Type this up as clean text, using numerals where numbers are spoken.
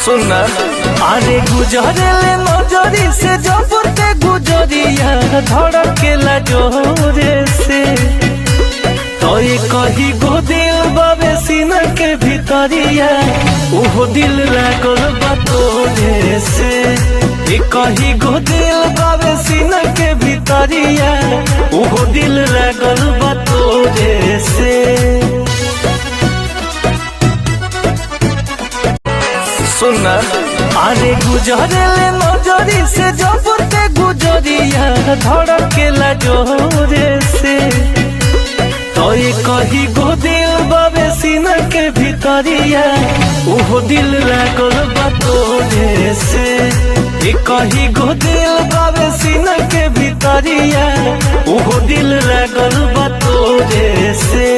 सुना अरे गुजरेले नजरी से जबरते गुजरिया धड़केला जोरे से तो ये कही गो दिल बाबे सीना के भीतरिया ओहो दिल लागल बा तोरे से। ये कही गो दिल बाबे सीना के भीतरिया ओहो दिल लागल बा तोरे से। सुना अरे गुजरेले नजरी से जबरते गुजरिया धड़केला जोरे से तो ये कही गो दिल बाबे सीना के भीतरिया ओहो दिल लागल बा तोरे से। ये कही गो दिल बाबे सीना के भीतरिया ओहो दिल लागल बा तोरे से।